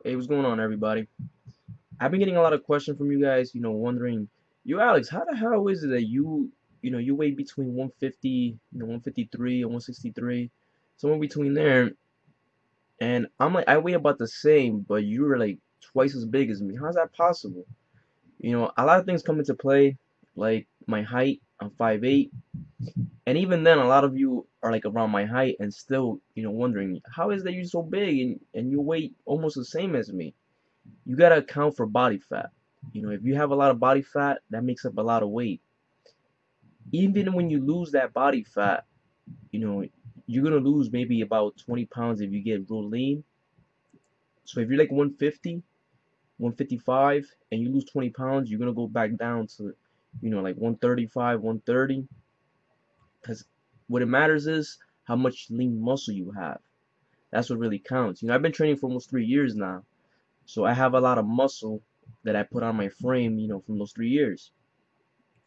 Hey, what's going on, everybody? I've been getting a lot of questions from you guys, wondering, you Alex, how the hell is it that you weigh between 150, 153 and 163, somewhere between there, and I'm like, I weigh about the same, but you're like twice as big as me. How's that possible? A lot of things come into play, like my height. I'm 5'8", and even then, a lot of you are like around my height and still, wondering, how is that you're so big and you weigh almost the same as me? You gotta account for body fat. If you have a lot of body fat, that makes up a lot of weight. Even when you lose that body fat, you know, you're gonna lose maybe about 20 pounds if you get real lean. So if you're like 150, 155, and you lose 20 pounds, you're gonna go back down to, like 135, 130. Because what it matters is how much lean muscle you have. That's what really counts. I've been training for almost 3 years now. So I have a lot of muscle that I put on my frame, from those 3 years.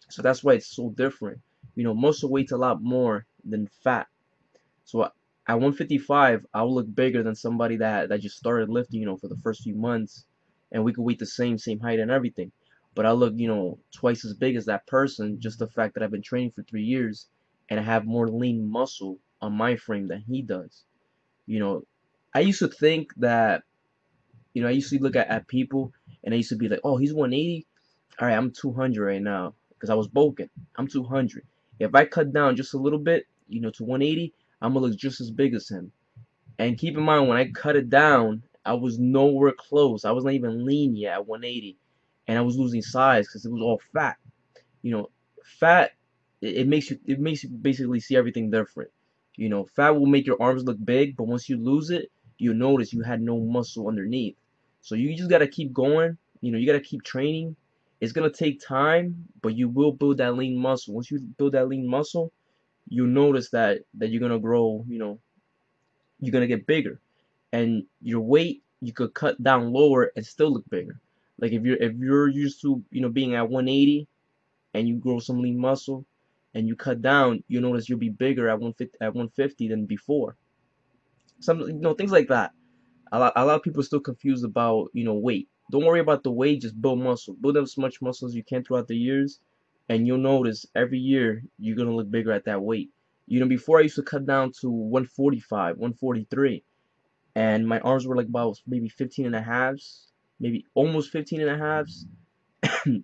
So that's why it's so different. Muscle weight's a lot more than fat. So at 155, I will look bigger than somebody that just started lifting, for the first few months, and we could weight the same height and everything. But I look, twice as big as that person, just the fact that I've been training for 3 years, and I have more lean muscle on my frame than he does. You know, I used to think that, I used to look at people, and I used to be like, oh, he's 180. All right, I'm 200 right now because I was bulking. I'm 200. If I cut down just a little bit, to 180, I'm gonna look just as big as him. And keep in mind, when I cut it down, I was nowhere close. I was not even lean yet at 180, and I was losing size because it was all fat. Fat, it makes you basically see everything different. Fat will make your arms look big, but once you lose it, you notice you had no muscle underneath. So you just gotta keep going. You gotta keep training. It's gonna take time, but you will build that lean muscle. Once you build that lean muscle, you'll notice that you're gonna grow. You're gonna get bigger, and your weight you could cut down lower and still look bigger. Like if you're used to being at 180 and you grow some lean muscle and you cut down, you notice you'll be bigger at 150 than before. Some things like that. A lot of people are still confused about weight. Don't worry about the weight, just build muscle. Build up as much muscle as you can throughout the years, and you'll notice every year you're gonna look bigger at that weight. Before I used to cut down to 145, 143, and my arms were like about maybe 15 and a halves, maybe almost 15 and a halves.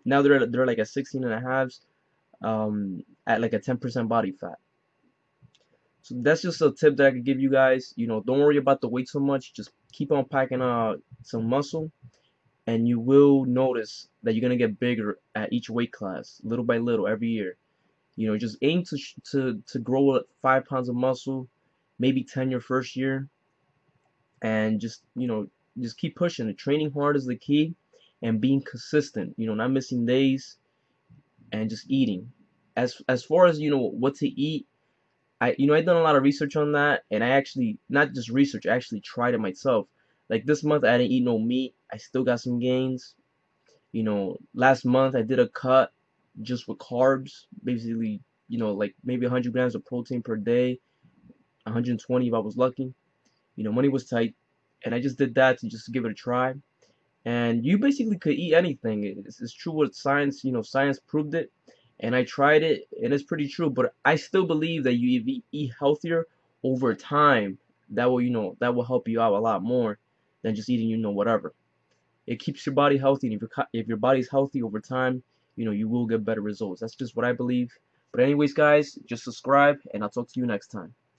Now they're like at 16 and a halves, at like a 10% body fat. So that's just a tip that I could give you guys. Don't worry about the weight so much. Just keep on packing some muscle, and you will notice that you're gonna get bigger at each weight class, little by little, every year. Just aim to grow 5 pounds of muscle, maybe 10 your first year, and just keep pushing it. Training hard is the key, and being consistent. Not missing days, and just eating. As far as what to eat, I done a lot of research on that, and I actually, not just research, I actually tried it myself. Like this month I didn't eat no meat. I still got some gains. Last month I did a cut just with carbs, basically, like maybe 100 grams of protein per day, 120 if I was lucky. Money was tight, and I just did that to just give it a try. And you basically could eat anything. It's true what science, science proved it, and I tried it, and it's pretty true. But I still believe that if you eat healthier over time, that will help you out a lot more than just eating, whatever. It keeps your body healthy, and if your body's healthy over time, you will get better results. That's just what I believe. But anyways, guys, just subscribe, and I'll talk to you next time.